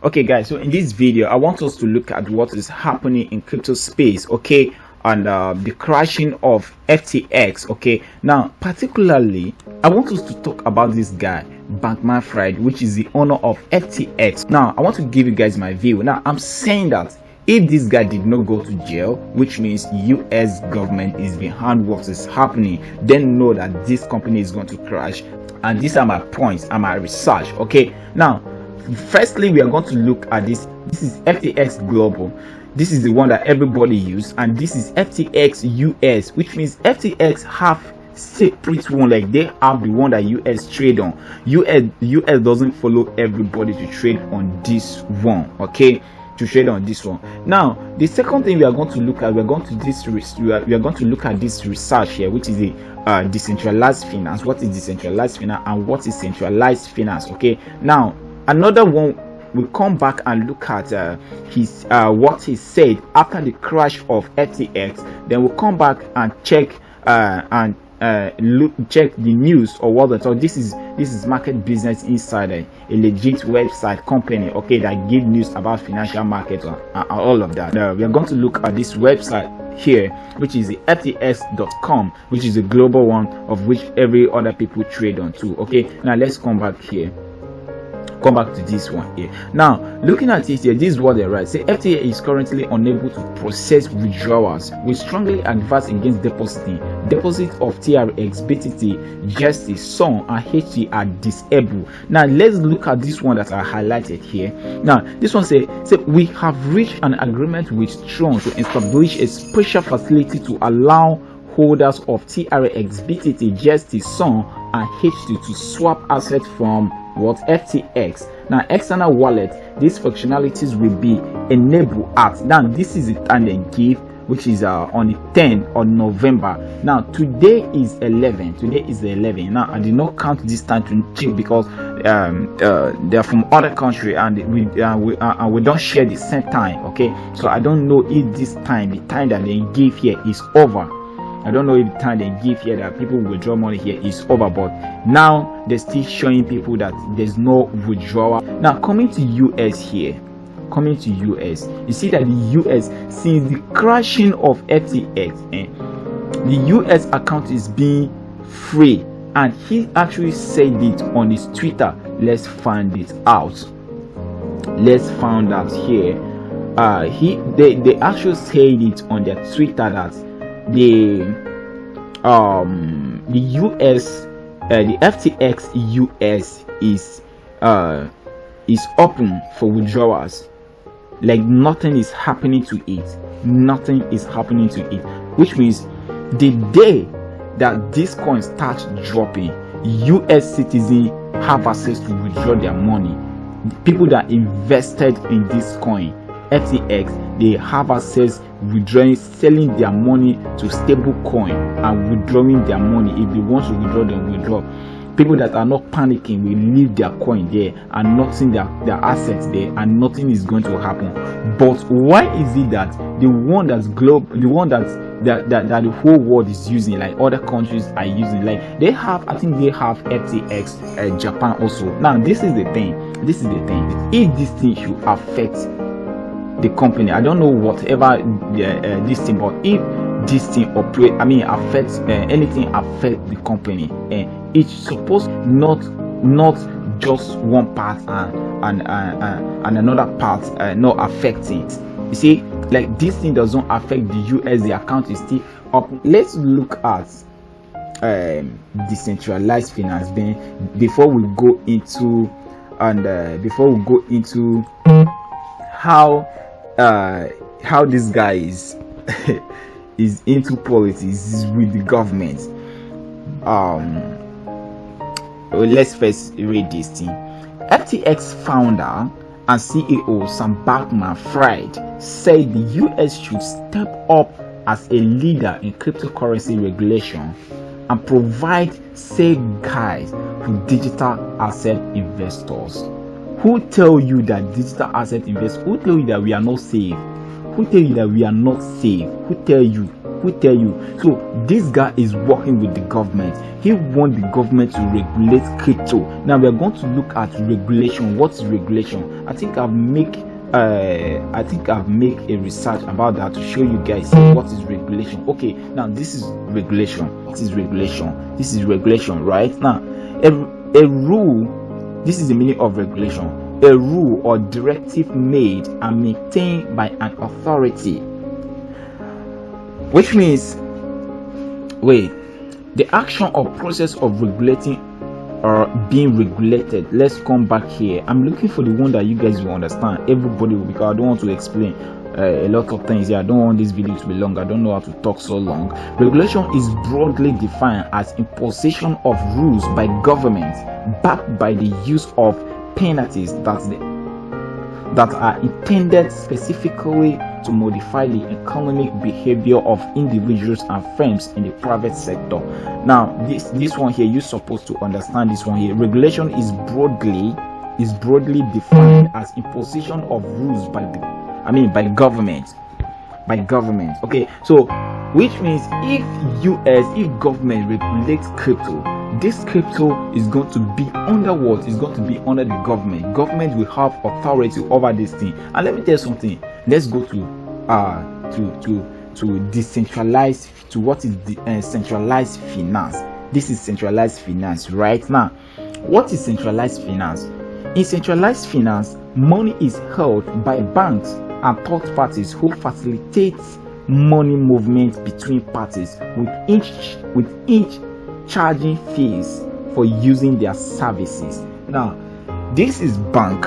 Okay guys, so in this video I want us to look at what is happening in crypto space, okay, and the crashing of FTX. Okay, now particularly I want us to talk about this guy Bankman-Fried, which is the owner of FTX. Now I want to give you guys my view. Now I'm saying that if this guy did not go to jail, which means US government is behind what is happening, then know that this company is going to crash. And these are my points and my research. Okay, now firstly we are going to look at this is FTX Global. This is the one that everybody use, and this is FTX US, which means FTX have separate one, like they have the one that US trade on. US doesn't follow everybody to trade on this one, okay, to trade on this one. Now the second thing we are going to look at, we are going to look at this research here, which is the decentralized finance. What is decentralized finance and what is centralized finance? Okay, now another one, we'll come back and look at what he said after the crash of FTX. Then we'll come back and check check the news or what. So this is Market Business Insider, a legit website company, okay, that give news about financial markets and all of that. Now we are going to look at this website here, which is the ftx.com, which is a global one of which every other people trade on too. Okay, now let's come back here. Come back to this one here. Now looking at it here, this is what they write. Say FTA is currently unable to process withdrawals. We strongly advise against deposit of TRX, BTC, Justice, Sun and HT are disabled. Now let's look at this one that I highlighted here. Now this one say we have reached an agreement with Tron to establish a special facility to allow holders of TRX, BTC, Justice, Sun and HT to swap assets from FTX. Now external wallet, these functionalities will be enabled at, now this is the time they give, which is on the 10th of November. Now today is 11. Now I did not count this time to check because they're from other country and we don't share the same time, okay, so I don't know if this time, the time that they give here, is over. I don't know if the time they give here that people will withdraw money here is over, but now they're still showing people that there's no withdrawal. Now coming to US here, you see that the US, since the crashing of FTX, the US account is being free, and he actually said it on his Twitter. Let's find it out. Here. They actually said it on their Twitter that the US, the FTX US is open for withdrawals. Like nothing is happening to it, which means the day that this coin starts dropping, US citizens have access to withdraw their money. People that invested in this coin FTX, they have access withdrawing, selling their money to stable coin and withdrawing their money. If they want to withdraw, then withdraw. People that are not panicking will leave their coin there and nothing, their assets there, and nothing is going to happen. But why is it that the one that's global, the one that the whole world is using, like other countries are using, like they have, I think they have FTX Japan also. Now this is the thing, if this thing should affect the company, I don't know whatever this thing, but if this thing affects anything affect the company, it's supposed not just one part and another part not affecting it. You see, like this thing doesn't affect the US, the account is still up. Let's look at decentralized finance then before we go into how this guy is is into politics, is with the government. Let's first read this thing. FTX founder and CEO Sam Bankman-Fried said the US should step up as a leader in cryptocurrency regulation and provide safe guides for digital asset investors. Who tell you that digital asset investors, who tell you that we are not safe? Who tell you that we are not safe? Who tell you? Who tell you? So this guy is working with the government. He wants the government to regulate crypto. Now we are going to look at regulation. What is regulation? I think I've make a research about that to show you guys what is regulation. Okay, now this is regulation. This is regulation, right? Now a rule. This is the meaning of regulation. A rule or directive made and maintained by an authority, which means the action or process of regulating or being regulated. Let's come back here. I'm looking for the one that you guys will understand. Everybody will, because I don't want to explain a lot of things here. I don't want this video to be long. I don't know how to talk so long. Regulation is broadly defined as imposition of rules by government backed by the use of penalties that are intended specifically to modify the economic behavior of individuals and firms in the private sector. Now this one here, you're supposed to understand this one here. Regulation is broadly defined as imposition of rules by government. Okay, so which means if government regulates crypto, this crypto is going to be under what? Is going to be under the government. Government will have authority over this thing. And let me tell you something. Let's go to decentralized, to what is the centralized finance. This is centralized finance right now. What is centralized finance? In centralized finance, money is held by banks and third parties who facilitate money movement between parties, with each charging fees for using their services. Now this is bank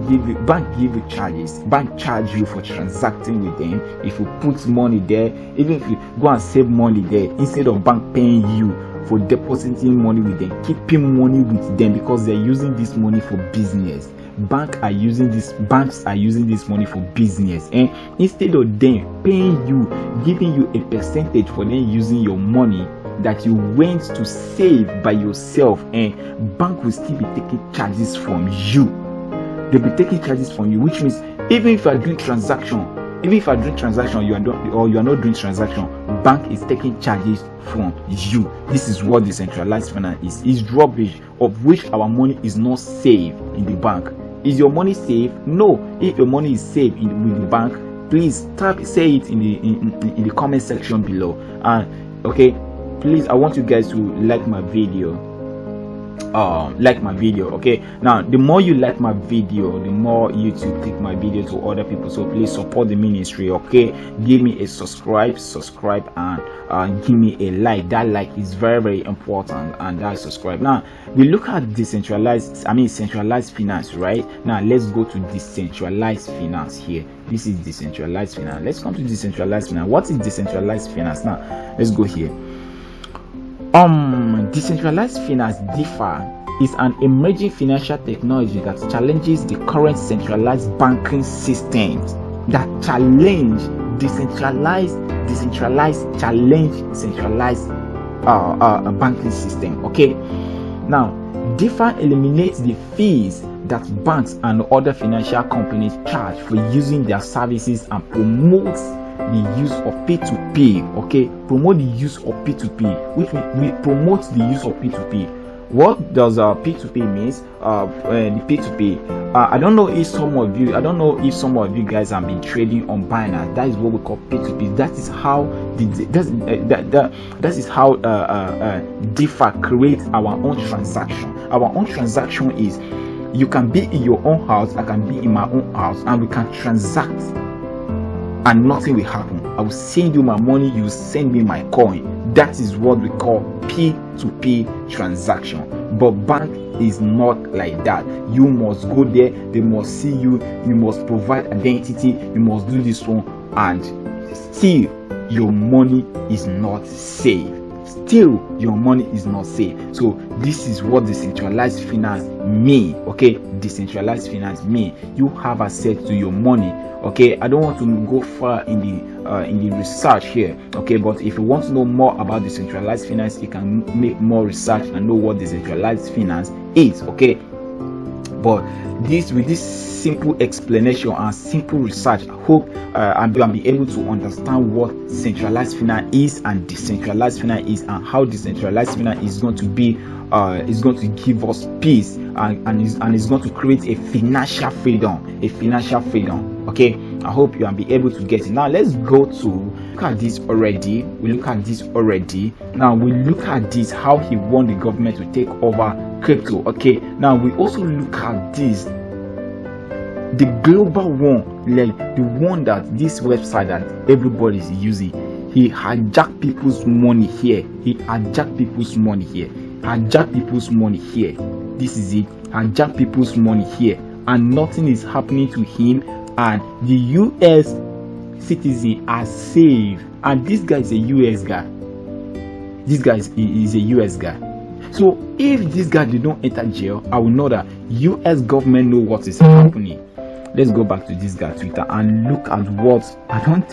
give you charges. Bank charge you for transacting with them. If you put money there, even if you go and save money there, instead of bank paying you for depositing money with them, keeping money with them, because they're using this money for business. Banks are using this money for business, and instead of them paying you, giving you a percentage for them using your money that you went to save by yourself, and bank will still be taking charges from you. They'll be taking charges from you, which means even if you are doing transaction, you are not doing transaction, bank is taking charges from you. This is what decentralized finance is. It's rubbish, of which our money is not safe in the bank. Is your money safe? No. If your money is safe with the bank, please say it in the comment section below. And okay, please, I want you guys to like my video. Okay, now the more you like my video, the more YouTube take my video to other people. So please support the ministry. Okay, give me a subscribe, and give me a like. That like is very, very important, and that subscribe. Now we look at centralized finance, right? Now let's go to decentralized finance here. This is decentralized finance. Let's come to decentralized finance. What is decentralized finance? Now let's go here. Decentralized finance, DeFi, is an emerging financial technology that challenges the current centralized banking systems. That challenge centralized banking system. Okay, now DeFi eliminates the fees that banks and other financial companies charge for using their services and promotes the use of P2P. Okay, promote the use of P2P, which we promote the use of P2P. What does P2P means? The P2P. I don't know if some of you guys have been trading on Binance. That is what we call P2P. That is how DeFi creates our own transaction. Our own transaction is, you can be in your own house, I can be in my own house, and we can transact, and nothing will happen. I will send you my money, you send me my coin. That is what we call P2P transaction. But bank is not like that. You must go there, they must see you, you must provide identity, you must do this one, and still your money is not safe. Still your money is not safe. So this is what decentralized finance mean. Okay, decentralized finance mean you have access to your money. Okay, I don't want to go far in the research here. Okay, but if you want to know more about decentralized finance, you can make more research and know what decentralized finance is. Okay, But this, with this simple explanation and simple research, I hope I'll be able to understand what centralized finance is and decentralized finance is, and how decentralized finance is going to be is going to give us peace, and is going to create a financial freedom, okay. I hope you will be able to get it. Now let's go to look at this already. We look at this already. Now we look at this, how he want the government to take over crypto. Okay, now we also look at this, the global one, like the one that this website that everybody is using. He hijacked people's money here. Hijacked people's money here. This is it. Hijacked people's money here, and nothing is happening to him. And the US citizen are safe. And this guy is a US guy. This guy is a US guy. So if this guy did not enter jail, I will know that US government know what is happening. Let's go back to this guy's Twitter and look at what I don't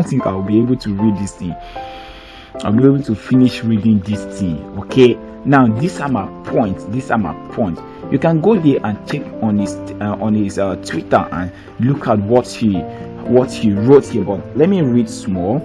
think I will be able to read this thing. I'll be able to finish reading this thing. Okay. Now these are my points. You can go there and check on his Twitter and look at what he wrote here. But let me read small.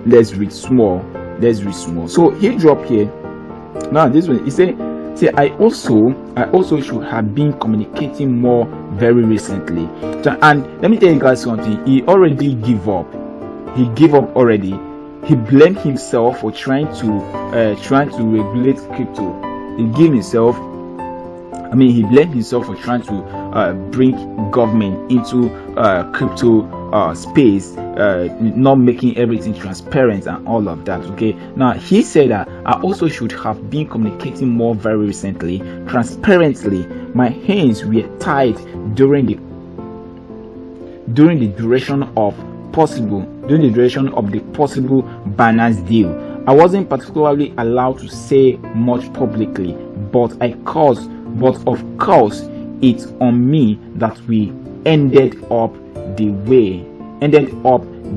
Let's read small. So he dropped here. Now this one, he said, I also should have been communicating more very recently. So, and let me tell you guys something. He already gave up. He gave up already. He blamed himself for trying to regulate crypto. He blamed himself for trying to bring government into crypto space, not making everything transparent and all of that. Okay, now he said that I also should have been communicating more very recently, transparently. My hands were tied during the duration of the possible Binance deal. I wasn't particularly allowed to say much publicly, but of course it's on me that we ended up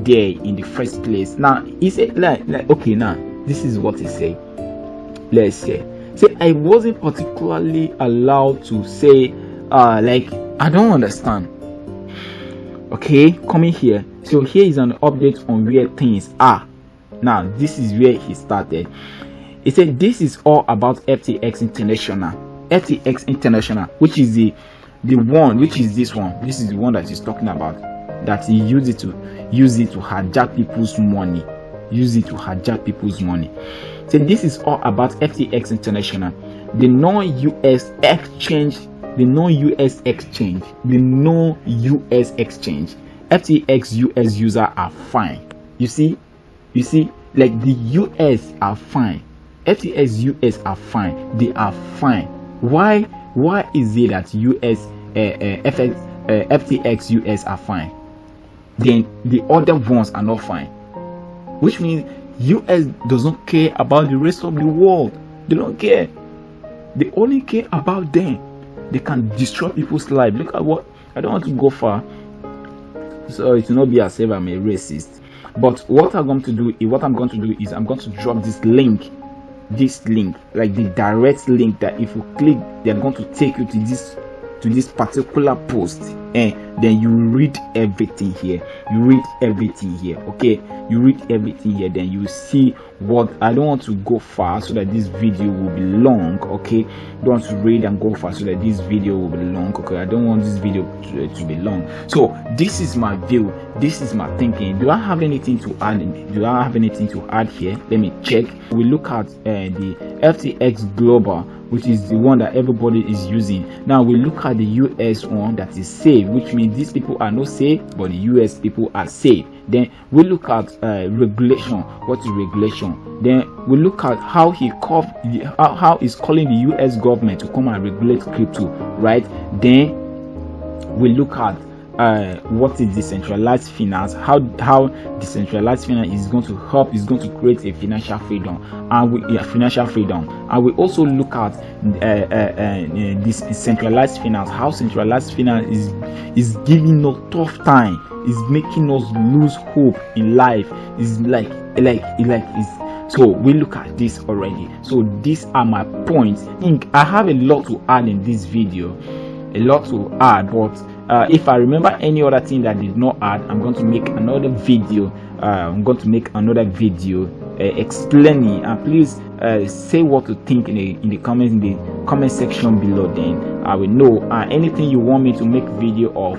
there in the first place. Now he said like okay, now this is what he said. Let's say I wasn't particularly allowed to say like I don't understand. Okay, coming here. So here is an update on where things are. Now this is where he started. He said this is all about FTX International. FTX International, which is the one, which is this one. This is the one that he's talking about. That he used it to hijack people's money. So this is all about FTX International, the non-US exchange. FTX US users are fine. You see, like the US are fine. FTX US are fine. They are fine. Why is it that FTX US are fine, then the other ones are not fine? Which means US doesn't care about the rest of the world. They don't care. They only care about them. They can destroy people's lives. Look at what, I don't want to go far, so it will not be as if I'm a racist. But what I'm going to do is I'm going to drop this link, like the direct link that if you click, they're going to take you to this particular post, and then you read everything here. Okay, you read everything here, then you see what. I don't want to go far so that this video will be long. Okay, don't want to read and go far so that this video will be long. Okay, I don't want this video to be long. So this is my view, this is my thinking. Do I have anything to add here? Let me check. We look at the FTX Global, which is the one that everybody is using. Now we look at the US one that is safe, which means these people are not safe, but the US people are safe. Then we look at regulation. What is regulation? Then we look at how he's calling the US government to come and regulate crypto, right? Then we look at what is decentralized finance, how decentralized finance is going to help, is going to create a financial freedom, and we also look at this centralized finance, how centralized finance is giving us tough time, is making us lose hope in life, is so we look at this already. So these are my points. I think I have a lot to add in this video. a lot to add, but if I remember any other thing that I did not add, I'm going to make another video. Explaining, and please say what you think in the comment section below. Then I will know. Anything you want me to make video of,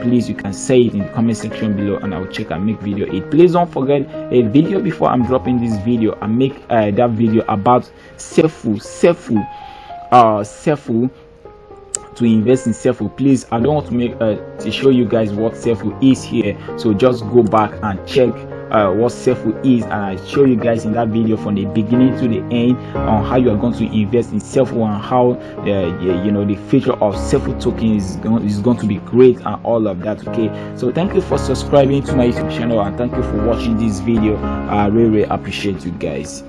please you can say it in the comment section below, and I will check and make video it. Please don't forget, a video before I'm dropping this video, I make that video about Cefu to invest in Cefu. Please, I don't want to make to show you guys what Cefu is here, so just go back and check what Cefu is, and I show you guys in that video from the beginning to the end on how you are going to invest in Cefu, and how the feature of Cefu token is going to be great, and all of that. Okay, so thank you for subscribing to my YouTube channel, and thank you for watching this video. I really appreciate you guys.